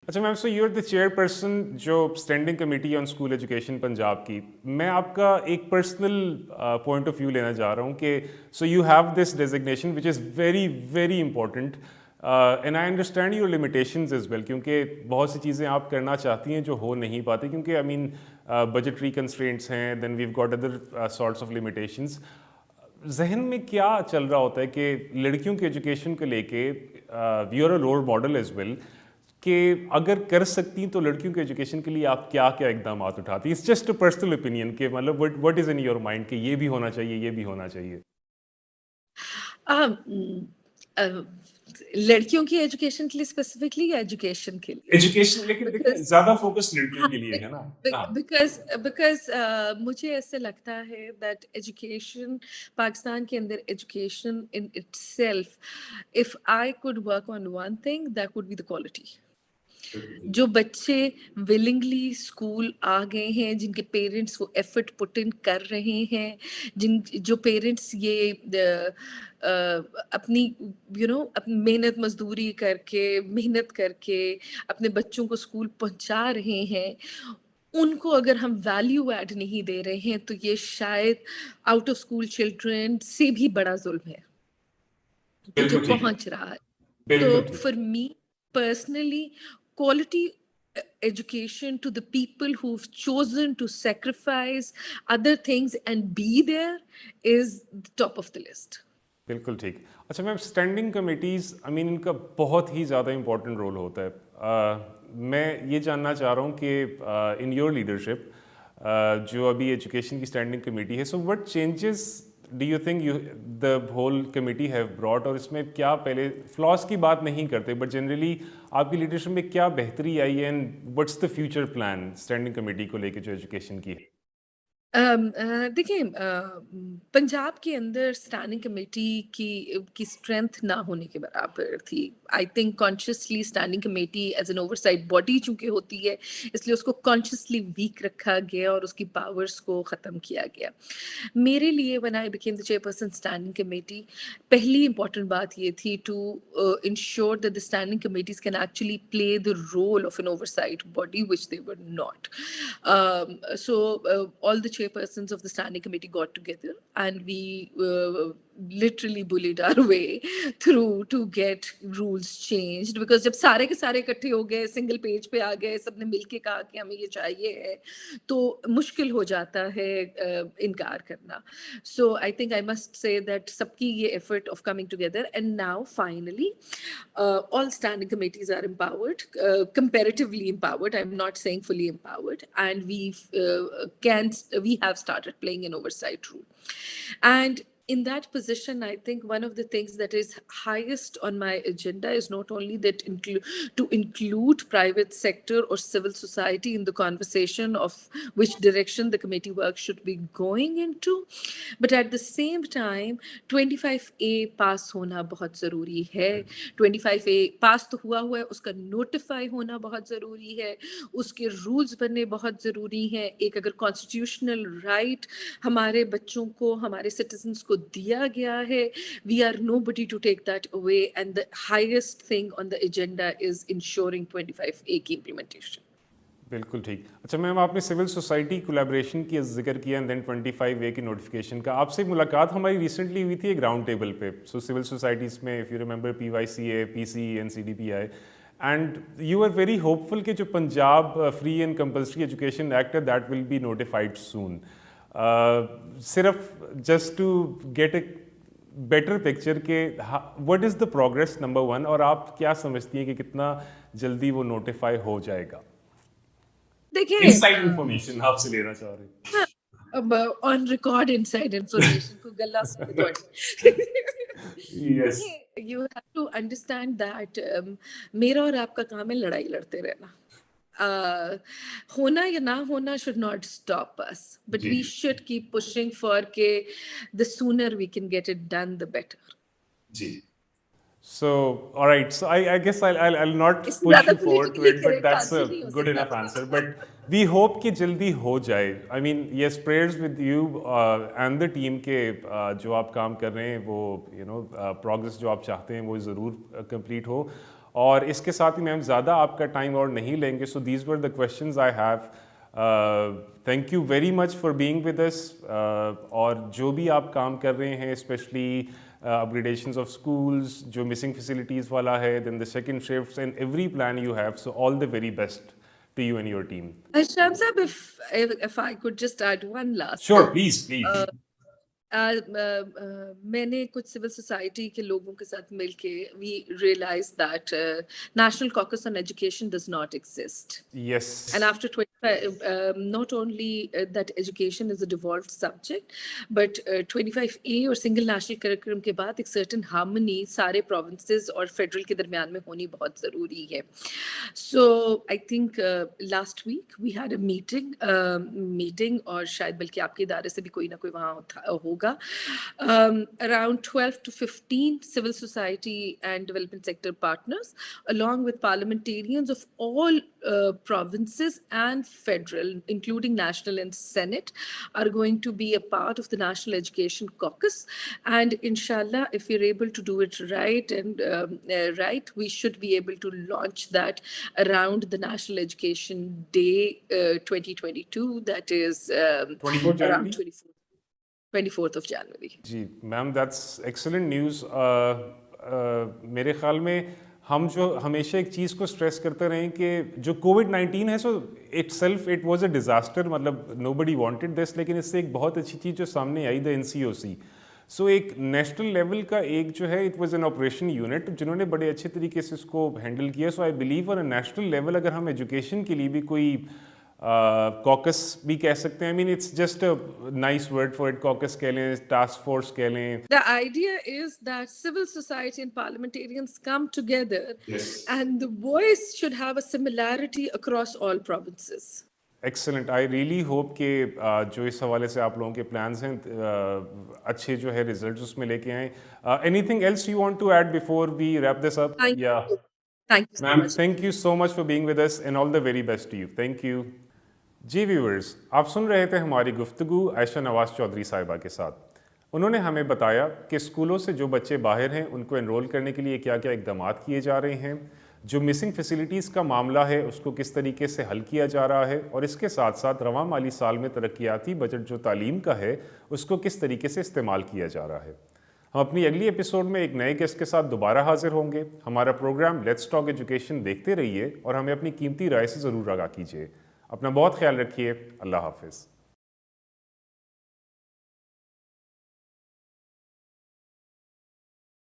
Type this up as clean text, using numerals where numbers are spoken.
अच्छा ma'am, so you are the chairperson जो standing committee on school education Punjab की। मैं आपका एक पर्सनल पॉइंट ऑफ व्यू लेना चाह रहा हूँ कि so you have this designation which is very very important and I understand your limitations is well, क्योंकि बहुत सी चीज़ें आप करना चाहती हैं जो हो नहीं पाती, क्योंकि आई मीन बजटरी कंस्ट्रेंट्स हैं, then we've got other sorts of limitations. जहन में क्या चल रहा होता है कि लड़कियों की एजुकेशन को लेके you are a role model as well, कि अगर कर सकती तो लड़कियों के एजुकेशन के लिए आप क्या क्या इकदाम उठाती? It's just a personal opinion कि मतलब what is in your mind कि ये भी होना चाहिए, ये भी होना चाहिए। अम, अ, लड़कियों की एजुकेशन के लिए स्पेसिफिकली या एजुकेशन के लिए? एजुकेशन, लेकिन देखिए बिकॉज़ ज्यादा फोकस लड़कियों हाँ, के लिए है ना। हाँ। बिकॉज़ बिकॉज़ मुझे ऐसे लगता है दैट एजुकेशन पाकिस्तान के अंदर education in itself, if I could work on one thing that would be the quality. जो बच्चे विलिंगली स्कूल आ गए हैं, जिनके पेरेंट्स वो एफर्ट पुट इन कर रहे हैं, जिन जो पेरेंट्स ये अपनी अपनी मेहनत मजदूरी करके मेहनत करके अपने बच्चों को स्कूल पहुंचा रहे हैं, उनको अगर हम वैल्यू ऐड नहीं दे रहे हैं तो ये शायद आउट ऑफ स्कूल चिल्ड्रन से भी बड़ा जुल्म है कि जो बिल्कुल ठीक है। पहुंच रहा है। तो बिल्कुल ठीक। for me personally, quality education to the people who've chosen to sacrifice other things and be there is the top of the list. बिल्कुल ठीक। अच्छा ma'am, standing committees I mean इनका बहुत ही ज़्यादा इंपॉर्टेंट रोल होता है। मैं ये जानना चाह रहा हूँ कि इन योर लीडरशिप जो अभी एजुकेशन की स्टैंडिंग कमेटी है, so what changes do you think you the whole committee have brought, और इसमें क्या, पहले फ्लॉस की बात नहीं करते बट जनरली आपकी लीडरशिप में क्या बेहतरी आई है, and what's the future plan standing committee को लेकर जो एजुकेशन की है? देखिए, पंजाब के अंदर स्टैंडिंग कमेटी की स्ट्रेंथ ना होने के बराबर थी। I think consciously standing committee as an oversight body चूंकि होती है, इसलिए उसको कॉन्शियसली वीक रखा गया और उसकी पावर्स को ख़त्म किया गया। मेरे लिए when I became the chairperson standing committee, पहली इंपॉर्टेंट बात ये थी to ensure that the standing committees can actually play the role of an oversight body which they were not. So all the chairpersons of the standing committee got together and we literally bullied our way through to get rules changed, because जब सारे के सारे इकट्ठे हो गए, single page पे आ गए, सबने मिलके कहा कि हमें ये चाहिए है, तो मुश्किल हो जाता है इनकार करना. So I think I must say that सबकी ये effort of coming together, and now finally all standing committees are empowered, comparatively empowered. I'm not saying fully empowered, and we have started playing an oversight role. And in that position, I think one of the things that is highest on my agenda is not only that to include private sector or civil society in the conversation of which direction the committee work should be going into, but at the same time 25A पास होना बहुत ज़रूरी है. 25A पास तो हुआ है, उसका notify होना बहुत ज़रूरी है, उसके रूल्स बनने बहुत ज़रूरी हैं. एक अगर कॉन्स्टिट्यूशनल राइट हमारे बच्चों को, हमारे सिटीजन्स को दिया गया है, we are nobody to take that away, and the highest thing on the agenda is ensuring 25A की इम्प्लीमेंटेशन. बिल्कुल ठीक। अच्छा मैम, आपने सिविल सोसाइटी कोलैबोरेशन की जिक्र किया एंड देन 25A की नोटिफिकेशन का। आपसे मुलाकात हमारी रिसेंटली हुई थी एक राउंड टेबल पे, सो सिविल सोसाइटीज़ में if you remember PYCA, PC, NCDPI, and you are very hopeful कि जो Punjab free and compulsory education act है that will be notified soon. सिर्फ just to get a better picture के what is the progress, number one, और आप क्या समझती हैं कि कितना जल्दी वो नोटिफाई हो जाएगा? देखिए, इनसाइड इंफॉर्मेशन आपसे लेना चाह रहे हैं। हाँ, अब ऑन रिकॉर्ड इनसाइड इंफॉर्मेशन को गला सुन थोड़ी. यस। देखिए, you have to understand that मेरा और आपका काम है लड़ाई लड़ते रहना. होना या ना होना should not stop us, but जी we should keep pushing for के the sooner we can get it done, the better. जी। So, all right. So, I guess I'll not इससे push ज्यादा you forward to politically it, but correct that's a answer नहीं हो good enough answer. But we hope कि जल्दी हो जाए. I mean, yes, prayers with you and the team के जो आप काम कर रहे हैं वो progress जो आप चाहते हैं वो ज़रूर complete हो. और इसके साथ ही मैम ज़्यादा आपका टाइम और नहीं लेंगे, so these were the questions I have. Thank you very much for being with अस, और जो भी आप काम कर रहे हैं, स्पेशली upgradations of schools, जो missing facilities वाला है, then the second shifts and every plan you have, so all the very best to you and your team. Shamsab, if I could just add one last Sure, thing. please. मैंने कुछ civil society के लोगों के साथ मिलके we realise that national caucus on education does not exist Yes. and after 25 not only that education is a devolved subject but 25A और single national curriculum के बाद एक certain harmony सारे provinces और federal के दरमियान में होनी बहुत ज़रूरी है. So I think last week we had a meeting और शायद बल्कि आपके इदारे से भी कोई ना कोई वहाँ होगा. Around 12 to 15 civil society and development sector partners along with parliamentarians of all provinces and federal, including national and senate, are going to be a part of the National Education Caucus. And inshallah, if we're able to do it right and right, we should be able to launch that around the National Education Day 2022. That is 24th January? around 24th of January. जी ma'am, that's excellent news. मेरे ख्याल में हम जो हमेशा एक चीज़ को stress करते रहें कि जो कोविड-19 है, so it was a disaster, मतलब नोबडी वांटेड दिस, लेकिन इससे एक बहुत अच्छी चीज़ जो सामने आई, द NCOC. सो एक नेशनल लेवल का एक जो है, it was an operation unit जिन्होंने बड़े अच्छे तरीके से इसको हैंडल किया. So I believe on a national level अगर हम एजुकेशन के लिए भी कोई कॉकस भी कह सकते हैं, I mean it's just a nice word for it, caucus कह लें, टास्क फोर्स कह लें. The idea is that civil society and parliamentarians come together, Yes. and the voice should have a similarity across all provinces. Excellent. I really hope कि जो इस हवाले से आप लोगों के प्लान्स हैं, अच्छे जो है रिजल्ट्स उसमें लेके आएँ. Anything else you want to add before we wrap this up? Thank या you. Thank you so ma'am, much. Thank you so much for being with us and all the very best to you. Thank you. जी viewers, आप सुन रहे थे हमारी गुफ्तगू आयशा नवाज चौधरी साहिबा के साथ. उन्होंने हमें बताया कि स्कूलों से जो बच्चे बाहर हैं उनको एनरोल करने के लिए क्या क्या इकदाम किए जा रहे हैं, जो मिसिंग फैसिलिटीज़ का मामला है उसको किस तरीके से हल किया जा रहा है, और इसके साथ साथ रवां माली साल में तरक्याती बजट जो तालीम का है उसको किस तरीके से इस्तेमाल किया जा रहा है. हम अपनी अगली एपिसोड में एक नए गेस्ट के साथ दोबारा हाजिर होंगे. हमारा प्रोग्राम लेट्स टॉक एजुकेशन देखते रहिए और हमें अपनी कीमती राय से ज़रूर आगाह कीजिए. अपना बहुत ख्याल रखिए. अल्लाह हाफिज़.